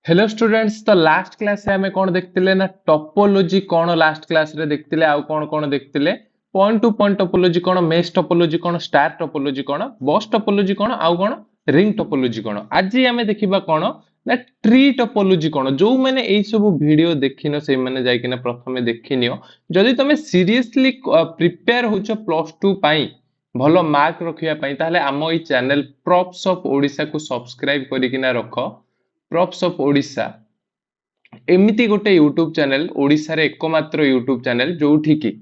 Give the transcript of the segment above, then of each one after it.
Hello students. तो last class रे हमें कौन देखतिले ना टोपोलॉजी कौन लास्ट क्लास रे देखतिले आउ कौन देखतिले पॉइंट टू पॉइंट टोपोलॉजी कौन मेश टोपोलॉजी कौन स्टार टोपोलॉजी कौन बस टोपोलॉजी कौन आउ कौन रिंग टोपोलॉजी कौन आज हमें देखिबा कौन ना ट्री टोपोलॉजी कौन जो मैंने एई सब वीडियो देखिनो से माने जाय किना प्रथमे देखिनियो जदि तमे सीरियसली प्रिपेयर होचो प्लस 2 पाई भलो मार्क रखिया पाई ताहले आम ई चैनल प्रॉप्स ऑफ ओडिशा को सब्सक्राइब करि किना रखो। प्रॉप्स ऑफ ओडिशा एमिति गोटे यूट्यूब चैनल ओडिशा रे एकमात्र यूट्यूब चैनल जोठी की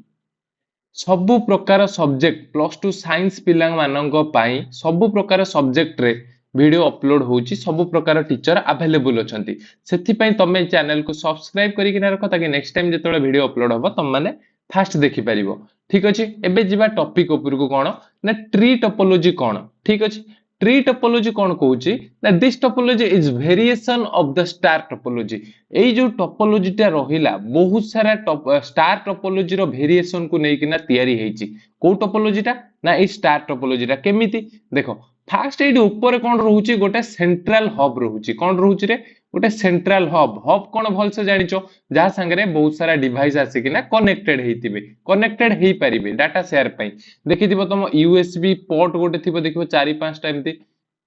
सबु प्रकार सब्जेक्ट प्लस 2 साइंस पिला मानंग पाई सबु प्रकार सब्जेक्ट रे वीडियो अपलोड होची सबु प्रकार टीचर अवेलेबल अछंती सेथि पई तमे चैनल को सब्सक्राइब करि किना रखो ताकि नेक्स्ट टाइम जेतोले वीडियो अपलोड होबो तम माने फास्ट देखि परिबो। ठीक अछि एबे जिबा टॉपिक ऊपर को कोन ना ट्री टोपोलॉजी कोन। ठीक अछि ट्री टोपोलॉजी कौन कहूची ना this topology is variation of the star topology. एई जो टोपोलॉजी टा रहिला बहुत सारा स्टार टोपोलॉजी रो वेरिएशन को नै किना तयारी हेची। को टोपोलॉजी टा ना ए स्टार टोपोलॉजी टा केमिति देखो फास्ट एडी ऊपर कोन रहूची गोटे सेंट्रल हब रहूची कोन रहूची रे गोटे सेंट्रल हब हब कोन भल से जानिचो जा संगे बहुत सारा डिवाइस आसी किना कनेक्टेड हेतिबे कनेक्टेड हेई परिबे डाटा शेयर पई देखिथिबो तम यूएसबी पोर्ट गोटे थिबो देखिबो 4-5 टा एमती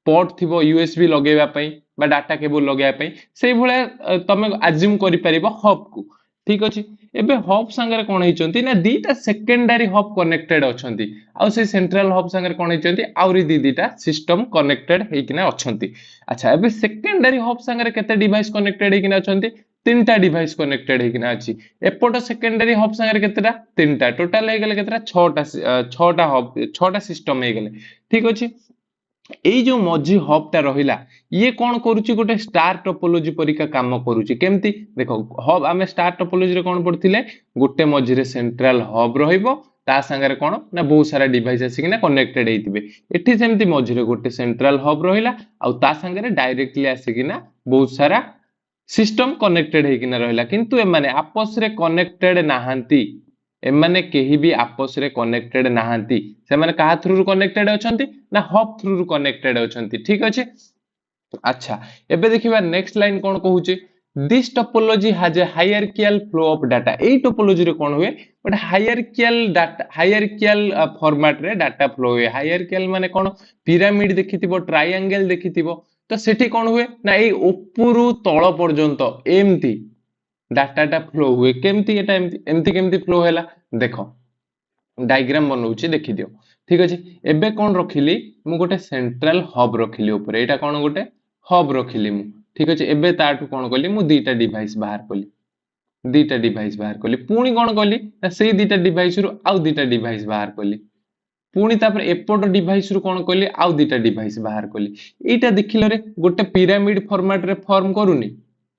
पोर्ट थिबो यूएसबी लगेबा पई बा डाटा केबल लगेबा पई सेई भले तमे अज्यूम करि परिबो हब को। ठीक अछि एबे हब संगे कोन हेचंती ना दीटा सेकेंडरी हब कनेक्टेड अछंती आ से सेंट्रल हब संगे कोन हेचंती आउरी दीटा सिस्टम कनेक्टेड हेकिना अछंती। अच्छा एबे सेकेंडरी हब संगे केते डिवाइस कनेक्टेड हेकिना अछंती तीनटा डिवाइस कनेक्टेड हेकिना अछि एपोट सेकेंडरी हब संगे केतेटा तीनटा टोटल हे गेले केतेटा 6टा हब 6टा सिस्टम हे गेले। ठीक अछि एई जो मझी हब ता रहिला ये कोन करूची गोटे स्टार टोपोलॉजी परिका काम करूची केमती देखो हब आमे स्टार टोपोलॉजी रे कोन पढथिले गोटे मझी रे सेंट्रल हब रहिबो ता संगे कोन ना बहुत सारा डिवाइस आसी किना कनेक्टेड हेतिबे एठी सेमती मझी रे गोटे सेंट्रल हब रहिला आ ता संगे डायरेक्टली आसी किना बहुत सारा सिस्टम कनेक्टेड हे किना रहिला किंतु ए माने आपस रे कनेक्टेड नाहंती एमाने केही भी आपस रे कनेक्टेड नाहंती से माने कहा थ्रू कनेक्टेड अछंती ना हब थ्रू कनेक्टेड अछंती। ठीक अछि अच्छा एबे देखिबा नेक्स्ट लाइन कोन कहूची this topology has a hierarchical flow of data एई टोपोलॉजी रे कोन हुए but hierarchical data hierarchical format रे डाटा फ्लो हुए हायरार्किकल माने कोन पिरामिड देखिथिबो ट्रायंगल देखिथिबो तो सेठी कोन हुए ना एई ऊपरू तळ पर्यंत एमती डाटा फ्लो हुए केमती एटा एमती केमती फ्लो हैला देखो डायग्राम बनौची देखि दियो। ठीक अछि एबे कोन रखिली मु गोटे सेंट्रल हब रखिली ऊपर एटा कोन गोटे हब रखिली मु। ठीक अछि एबे ताठू कोन कली मु दीटा डिवाइस बाहर कली पुणी कोन कली ना सेई दीटा डिवाइस रु आउ दीटा डिवाइस बाहर कली पुणी तापर एपोट डिवाइस रु कोन कली आउ दीटा डिवाइस बाहर कली एटा देखिलो रे गोटे पिरामिड फॉर्मेट रे फॉर्म करूनी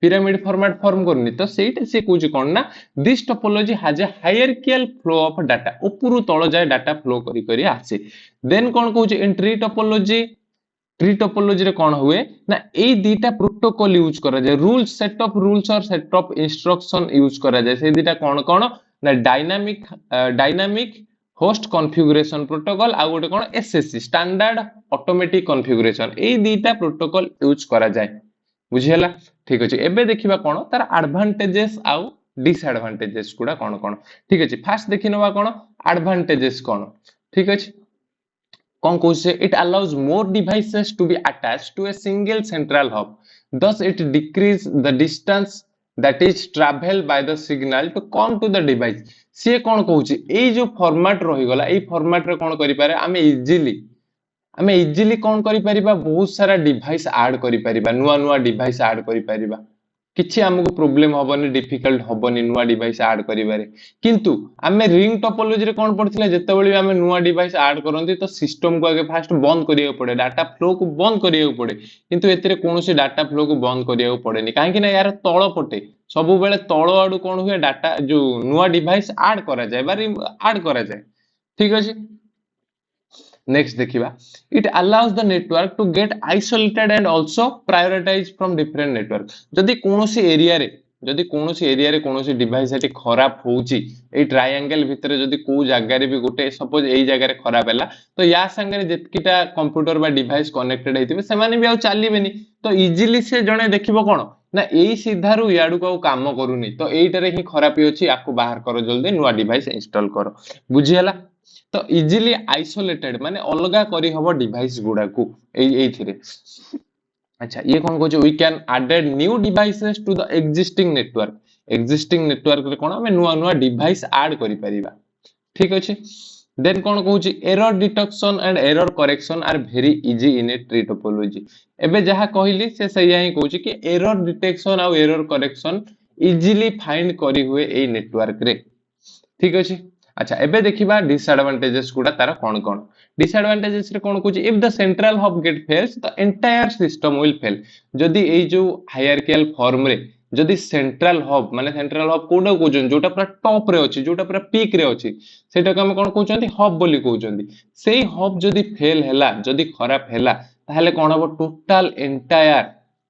पिरामिड फॉर्मेट फॉर्म करनी तो सेटा से कुछ कोन ना this topology has a hierarchical flow of data ऊपर तळ जाय डाटा फ्लो करी करी आसे देन कोन कहूची इन ट्री टोपोलॉजी रे कोन हुए ना ए दीटा प्रोटोकॉल यूज करा जाय रूल्स सेट ऑफ रूल्स और सेट ऑफ इंस्ट्रक्शन यूज करा जाय से दीटा कोन कोन ना डायनामिक होस्ट कॉन्फ़िगरेशन प्रोटोकॉल आ गोटे कोन एसएससी स्टैंडर्ड ऑटोमेटिक कॉन्फ़िगरेशन ए दीटा प्रोटोकॉल यूज करा जाय बुझियला। ठीक अछि एबे देखिबा कोन तार एडवांटेजेस आउ डिसएडवांटेजेस कुडा कोन कोन। ठीक अछि फास्ट देखिनवा कोन एडवांटेजेस कोन। ठीक अछि कोन कोसे it allows more devices to be attached to a single central hub thus it decrease the distance that is travel by the signal to come to the device से कोन कहूची ए जो format रहि गला ए format रे कोन करि पारे आमे इजीली कोन करि परिबा बहुत सारा डिवाइस ऐड करि परिबा नुवा डिवाइस ऐड करि परिबा किछि हमको प्रॉब्लम होबनी डिफिकल्ट होबनी नुवा डिवाइस ऐड करिबारे किंतु आमे रिंग टोपोलॉजी रे कोन पड़थिला जेतेबेली आमे नुवा डिवाइस ऐड करंती तो सिस्टम को आगे फास्ट बंद करियो पड़े डाटा फ्लो को बंद करियो पड़े किंतु एतरे कोनोसी डाटा फ्लो को बंद करियो पड़ेनी काहे कि ना यार तळ पटे सब बेले तळ आडू कोन हुए डाटा जो नुवा डिवाइस ऐड करा जाय बारी ऐड करा जाय। ठीक अछि नेक्स्ट देखिबा it allows the network to get isolated and also prioritise from different network जदी कोनोसी एरिया रे कोनोसी डिवाइस एटी खराब होउची ए ट्रायंगल भितरे जदी को जागा रे भी गोटे सपोज एई जागा रे खराब हैला तो या संगे जेतकीटा कंप्यूटर बा डिवाइस कनेक्टेड हेतिबे से माने भी आ चलीबेनी तो इजीली से जणे देखिबो कोन ना एई सीधारू याडू को काम करूनी तो एइटारे ही खरापी अछि याकू बाहर करो जल्दी नुआ डिवाइस इंस्टॉल करो बुझियला तो इजीली आइसोलेटेड माने अलगा करी हबो डिवाइस गुडा को एइथिरे अच्छा ये कौन कहछ we can added new devices to the existing network रे कोन हमें नुआ नुआ डिवाइस ऐड करि परिबा ठीक अछि देन कौन कहछ error detection and error correction are very easy in a tree topology एबे जहा कहली से सही ही कहछ कि एरर डिटेक्शन आ एरर करेक्शन इजीली फाइंड करी हुए ए नेटवर्क रे ठीक अछि अच्छा एबे देखिबा डिसएडवांटेजेस गुडा तार कोन कोन डिसएडवांटेजेस रे कोन कहछ if the central hub get fails the entire system will fail जदी ए जो हायरार्किकल फॉर्म रे जदी सेंट्रल हब माने सेंट्रल हब कोडा कहजन जोटा पूरा टॉप रे अछि जोटा पूरा पीक रे अछि सेटा को हम कोन कहउचंती हब बोली कहउचंती सेही हब जदी फेल हैला जदी खराब हैला ताहले कोन हबो टोटल एंटायर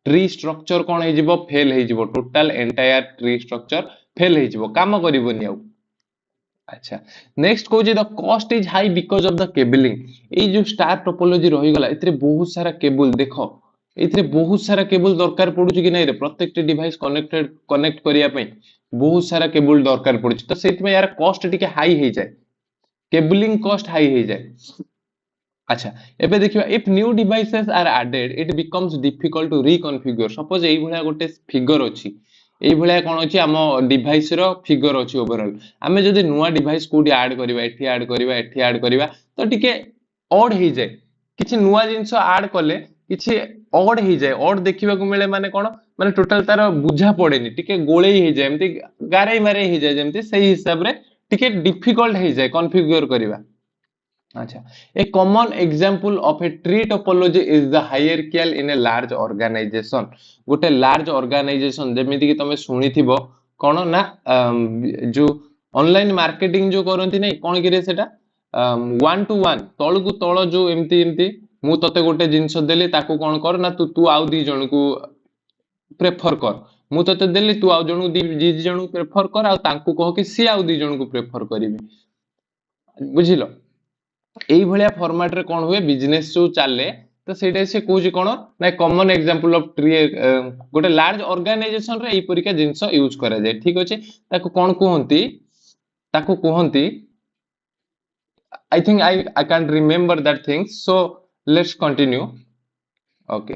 ट्री स्ट्रक्चर कोन हे जिवो फेल हे जिवो total entire tree structure fail हे जिवो काम करिवोनी आउ अच्छा नेक्स्ट कहू the cost is high because of the cabling ए जो स्टार टोपोलॉजी रही गला इतरे बहुत सारा केबल देखो इतरे बहुत सारा केबल दरकार पडुची कि नै रे प्रत्येक डिवाइस कनेक्ट करिया पई बहुत सारा केबल दरकार पडुची तो सेति में यार कॉस्ट टिके हाई हे जाय केबलिंग कॉस्ट हाई हे जाय अच्छा एबे देखिबा if new devices are added it becomes difficult to reconfigure suppose एई भलिया गोटे फिगर अछि एई भलिया कोन अछि हम डिवाइस रो फिगर अछि ओवरऑल आमे जदी नुवा डिवाइस कोडी ऐड करबा एठी ऐड करबा तो टिके ऑड हे जाय किछि नुवा जिंस ऐड करले किछि ऑड हे जाय ऑड देखिबा को मिले माने कोन माने टोटल तार बुझा पड़ेनी टिके गोळेई हे जाय एमती गारे मारे हे जाय जेमती सही हिसाब रे टिके डिफिकल्ट हे जाय कॉन्फिगर करबा अच्छा a common example of a tree topology is the hierarchical in a large organization गोटे large organization जेमिति कि तमे सुनिथिबो कोन ना जो ऑनलाइन मार्केटिंग जो करंती नै कोन कि रे सेटा 1 to 1 तळ को तळ जो एमती एमती मु तते गोटे जिंस देली ताको कोन कर ना तू आउ दी जण को प्रेफर कर मु तते देली तू आउ जण दी जण को प्रेफर कर आ तांको कह कि सी आउ दी जण को प्रेफर करिवे बुझिलो एई भलिया फॉर्मेट रे कोन हुए बिजनेस जो चले तो सेटा से कहूची कोन ना कॉमन एग्जांपल ऑफ ट्री गोटे लार्ज ऑर्गेनाइजेशन रे एई परिका जिंस यूज करा जाय ठीक अछि ताको कहंती I think I can't remember that things so let's continue okay